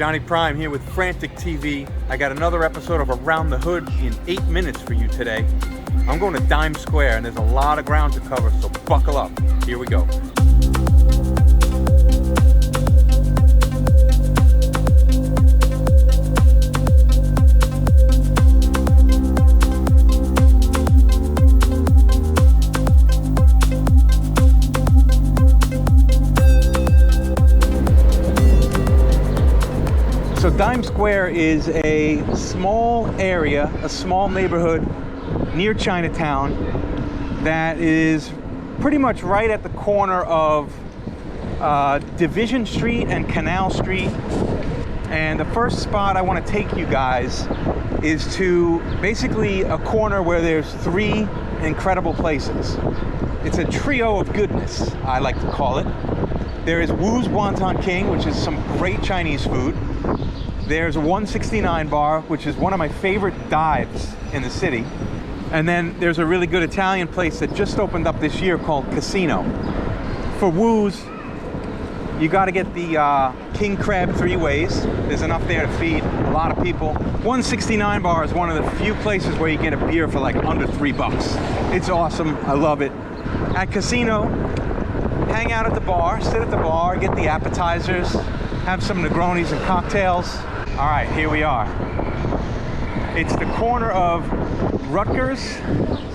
Johnny Prime here with Frantic TV. I got another episode of Around the Hood in 8 minutes for you today. I'm going to Times Square and there's a lot of ground to cover, so buckle up. Here we go. So Times Square is a small area, a small neighborhood near Chinatown that is pretty much right at the corner of Division Street and Canal Street. And the first spot I want to take you guys is to basically a corner where there's three incredible places. It's a trio of goodness, I like to call it. There is Wu's Wonton King, which is some great Chinese food. There's a 169 bar, which is one of my favorite dives in the city. And then there's a really good Italian place that just opened up this year called Casino. For Wu's, you got to get the king crab 3 ways. There's enough there to feed a lot of people. 169 bar is one of the few places where you get a beer for like under $3. It's awesome. I love it. At Casino, hang out at the bar, sit at the bar, get the appetizers, have some Negronis and cocktails. All right, here we are. It's the corner of Rutgers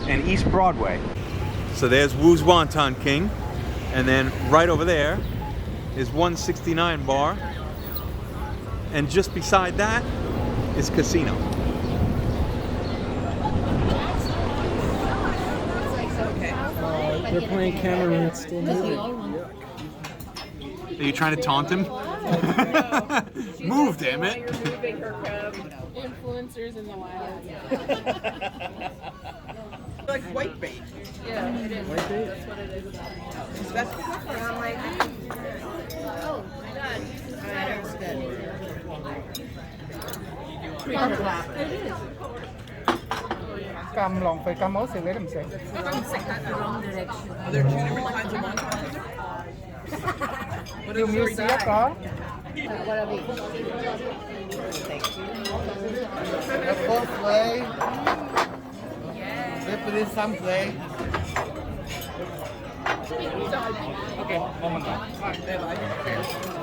and East Broadway. So there's Wu's Wonton King, and then right over there is 169 bar, and just beside that is Casino. They're playing camera and it's still moving. Are you trying to taunt him? Move, damn it. Influencers in the wild. Like white bait. Yeah, it is. White bait? That's what it is. That's the difference. I'm like, oh my god. That's good. It is. กำลองไปกำเอาเสร็จเลยทำเสร็จ The wrong direction. Are there 2 different kinds of wontons? What อยู่ is มี your เสียก็ What are we? The first play, they put in some play.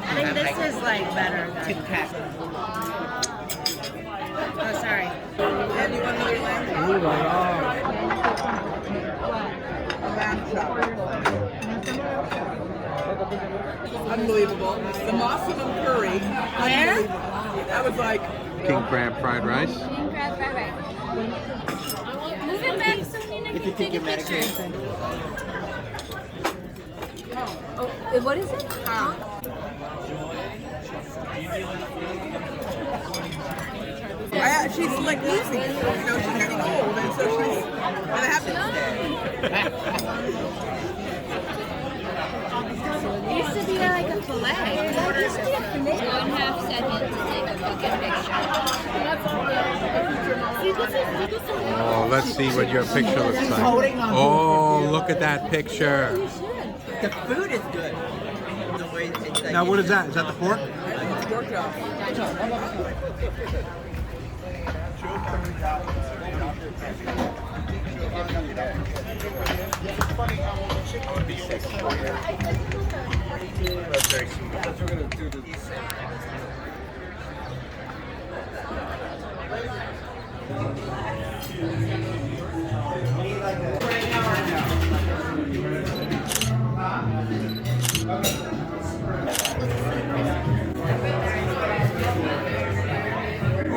I think this is like better. Tic Tac? Oh, sorry. And you want another lamb chop? รู้เลยว่า A lamb chop. Unbelievable. The Mossum curry. Where? That was like, King crab fried rice. King crab fried rice. Move it back so Nina can take a picture. Oh, what is it? she's like losing it. You know, she's getting old, and so she's gonna have to. It used to be like a fillet. It used to be a fillet. 1.5 seconds to take a fucking picture. Oh, let's see what your picture looks like. Oh, look at that picture. The food is good. The way it's like, Now, what is that? Is that the pork? it's pork chop. That's very sweet. That's what we're going to do this.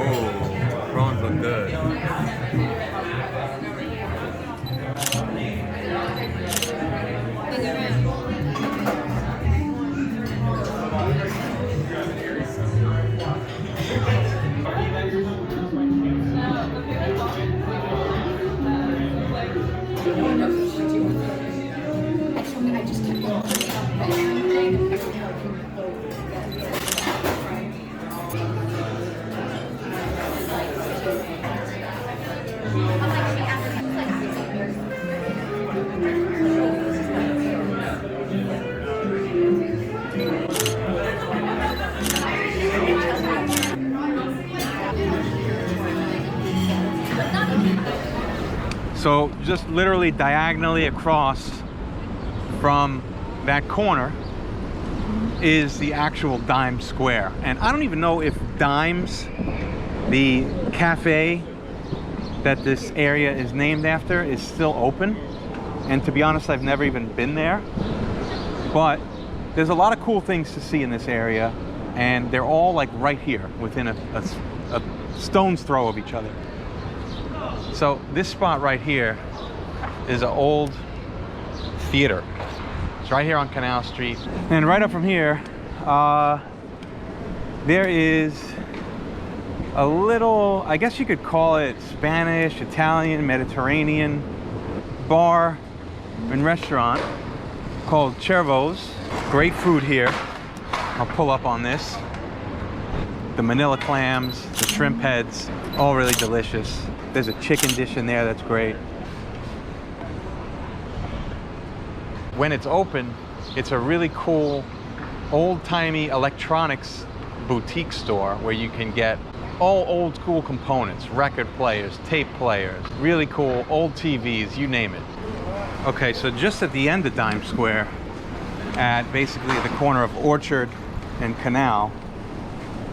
Oh, prawns look good. I just kept going. So just literally diagonally across from that corner is the actual Dime Square. And I don't even know if Dimes, the cafe that this area is named after, is still open. And to be honest, I've never even been there. But there's a lot of cool things to see in this area, and they're all like right here within a stone's throw of each other. So this spot right here is an old theater. It's right here on Canal Street. And right up from here, there is a little, I guess you could call it Spanish, Italian, Mediterranean bar and restaurant called Chervo's. Great food here. I'll pull up on this. The Manila clams, the shrimp heads, all really delicious. There's a chicken dish in there that's great. When it's open, it's a really cool old-timey electronics boutique store where you can get all old school components, record players, tape players, really cool old TVs, you name it. Okay, so just at the end of Dime Square, at basically the corner of Orchard and Canal,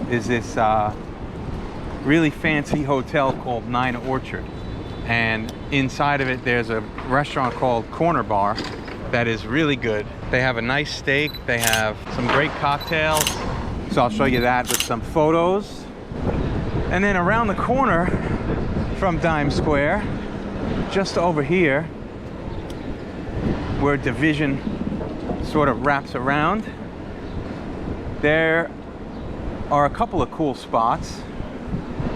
is this really fancy hotel called 9 Orchard. And inside of it, there's a restaurant called Corner Bar that is really good. They have a nice steak, they have some great cocktails. So I'll show you that with some photos. And then around the corner from Dime Square, just over here, where Division sort of wraps around, there are a couple of cool spots.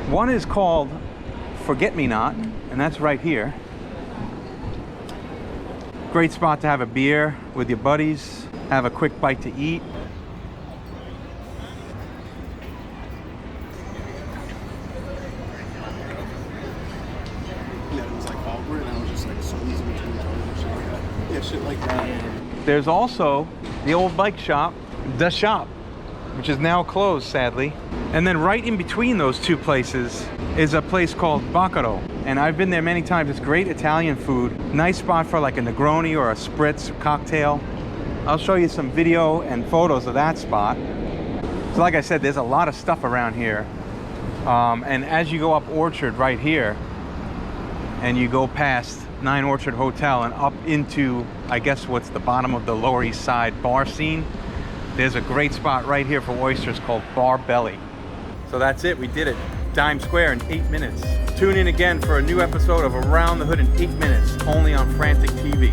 One is called Forget Me Not, and that's right here. Great spot to have a beer with your buddies, have a quick bite to eat. Yeah, it was like awkward, and I was just like squeezing between cars and shit like that. Yeah, shit like that. There's also the old bike shop, The Shop, which is now closed, sadly. And then right in between those two places is a place called Baccaro. And I've been there many times. It's great Italian food. Nice spot for like a Negroni or a spritz cocktail. I'll show you some video and photos of that spot. So like I said, there's a lot of stuff around here. And as you go up Orchard right here, and you go past 9 Orchard Hotel and up into, I guess, what's the bottom of the Lower East Side bar scene, there's a great spot right here for oysters called Bar Belly. So that's it, we did it. Dime Square in 8 minutes. Tune in again for a new episode of Around the Hood in 8 minutes, only on Frantic TV.